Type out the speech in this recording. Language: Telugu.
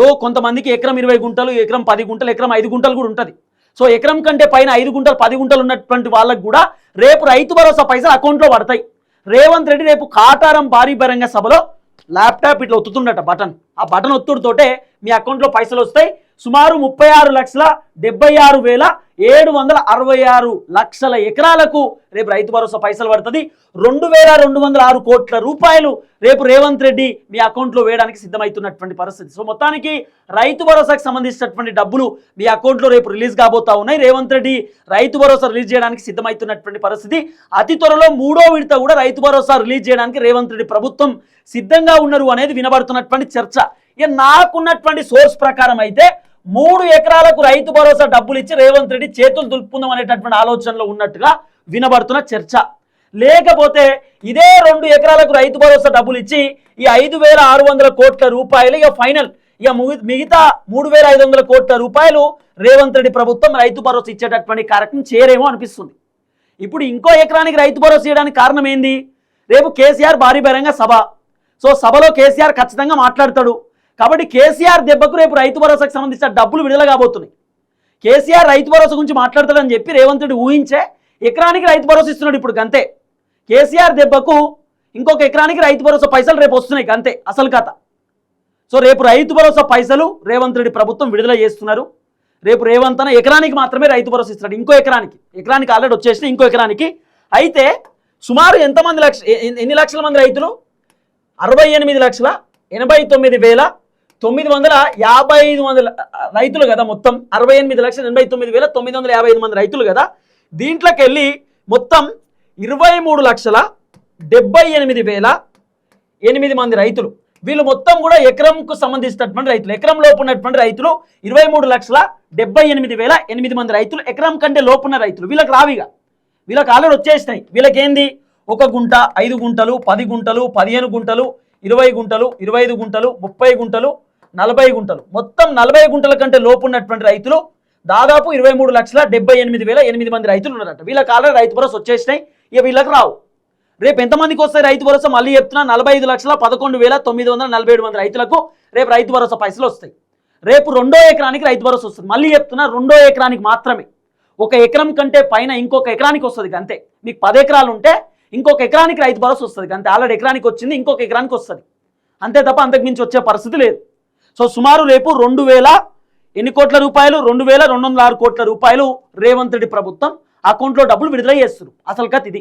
ఇప్పుడు కొంతమందికి ఎకరం 20 గుంటలు, ఎకరం 10 గుంటలు, ఎకరం 5 గుంటలు కూడా ఉంటుంది. సో ఎకరం కంటే పైన 5 గుంటలు 10 గుంటలు ఉన్నటువంటి వాళ్ళకు కూడా రేపు రైతు భరోసా పైసలు అకౌంట్లో పడతాయి. రేవంత్ రెడ్డి రేపు కాటారం భారీ బహిరంగ సభలో ల్యాప్టాప్ ఇట్లా ఒత్తుతుండట బటన్. ఆ బటన్ ఒత్తుడుతోటే మీ అకౌంట్లో పైసలు వస్తాయి. సుమారు 36,76,766 ఎకరాలకు రేపు రైతు భరోసా పైసలు పడుతుంది. 2,206 కోట్ల రూపాయలు రేపు రేవంత్ రెడ్డి మీ అకౌంట్లో వేయడానికి సిద్ధమవుతున్నటువంటి పరిస్థితి. సో మొత్తానికి రైతు భరోసాకి సంబంధించినటువంటి డబ్బులు మీ అకౌంట్లో రేపు రిలీజ్ కాబోతా ఉన్నాయి. రేవంత్ రెడ్డి రైతు భరోసా రిలీజ్ చేయడానికి సిద్ధమవుతున్నటువంటి పరిస్థితి. అతి త్వరలో 3వ విడత కూడా రైతు భరోసా రిలీజ్ చేయడానికి రేవంత్ రెడ్డి ప్రభుత్వం సిద్ధంగా ఉన్నారు అనేది వినబడుతున్నటువంటి చర్చ. ఇక నాకున్నటువంటి సోర్స్ ప్రకారం అయితే 3 ఎకరాలకు రైతు భరోసా డబ్బులు ఇచ్చి రేవంత్ రెడ్డి చేతులు దులుపుకుందాం అనేటటువంటి ఆలోచనలో ఉన్నట్టుగా వినబడుతున్న చర్చ. లేకపోతే ఇదే 2 ఎకరాలకు రైతు భరోసా డబ్బులు ఇచ్చి ఈ 5,600 కోట్ల రూపాయలు ఇక ఫైనల్, ఇక మిగతా 3,500 కోట్ల రూపాయలు రేవంత్ రెడ్డి ప్రభుత్వం రైతు భరోసా ఇచ్చేటటువంటి కార్యక్రమం చేయరేమో అనిపిస్తుంది. ఇప్పుడు ఇంకో ఎకరానికి రైతు భరోసా చేయడానికి కారణం ఏంది? రేపు కేసీఆర్ భారీ బహిరంగ సభ. సో సభలో కేసీఆర్ ఖచ్చితంగా మాట్లాడతాడు. కాబట్టి కేసీఆర్ దెబ్బకు రేపు రైతు భరోసాకు సంబంధించిన డబ్బులు విడుదల కాబోతున్నాయి. కేసీఆర్ రైతు భరోసా గురించి మాట్లాడతాడని చెప్పి రేవంత్ రెడ్డి ఊహించే ఎకరానికి రైతు భరోసా ఇస్తున్నాడు. ఇప్పుడు గంతే. కేసీఆర్ దెబ్బకు ఇంకొక ఎకరానికి రైతు భరోసా పైసలు రేపు వస్తున్నాయి గంతే అసలు కథ. సో రేపు రైతు భరోసా పైసలు రేవంత్ రెడ్డి ప్రభుత్వం విడుదల చేస్తున్నారు. రేపు రేవంత్ అన్న ఎకరానికి మాత్రమే రైతు భరోసా ఇస్తున్నాడు. ఇంకో ఎకరానికి ఆల్రెడీ వచ్చేసిన ఇంకో ఎకరానికి అయితే సుమారు ఎన్ని లక్షల మంది రైతులు? 68,89,955 రైతులు కదా మొత్తం. 68,89,955 మంది రైతులు కదా. దీంట్లోకి వెళ్ళి మొత్తం 23,78,008 మంది రైతులు. వీళ్ళు మొత్తం కూడా ఎకరంకు సంబంధించినటువంటి రైతులు. ఎకరం లోపు ఉన్నటువంటి రైతులు 23,78,008 మంది రైతులు. ఎకరం కంటే లోపున్న రైతులు వీళ్ళకి రావిగా, వీళ్ళకి ఆల్రెడీ వచ్చేసినాయి. వీళ్ళకేంది 1 గుంట, 5 గుంటలు, 10 గుంటలు, 15 గుంటలు, 20 గుంటలు, 25 గుంటలు, 30 గుంటలు, 40 గుంటలు, మొత్తం 40 గుంటల కంటే లోపు ఉన్నటువంటి రైతులు దాదాపు 23,78,008 మంది రైతులు ఉన్నారట. వీళ్ళకి ఆల్రెడీ రైతు భరోసా వచ్చేసినాయి. ఇక వీళ్ళకి రావు. రేపు ఎంతమందికి వస్తాయి రైతు భరోసా? మళ్ళీ చెప్తున్నా, 45,11,947 మంది రైతులకు రేపు రైతు భరోసా పైసలు వస్తాయి. రేపు 2వ ఎకరానికి రైతు భరోసా వస్తుంది. మళ్ళీ చెప్తున్నా, 2వ ఎకరానికి మాత్రమే. 1 ఎకరం కంటే పైన ఇంకొక ఎకరానికి వస్తుంది అంతే. మీకు 10 ఎకరాలు ఉంటే ఇంకొక ఎకరానికి రైతు భరోసా వస్తుంది అంతే. ఆల్రెడీ ఎకరానికి వచ్చింది, ఇంకొక ఎకరానికి వస్తుంది అంతే తప్ప అంతకు మించి వచ్చే పరిస్థితి లేదు. సో సుమారు రేపు 2,000 ఎన్ని కోట్ల రూపాయలు? 2,206 కోట్ల రూపాయలు రేవంత్ రెడ్డి ప్రభుత్వం అకౌంట్లో డబ్బులు విడుదల చేస్తున్నారు. అసలు కథ ఇది.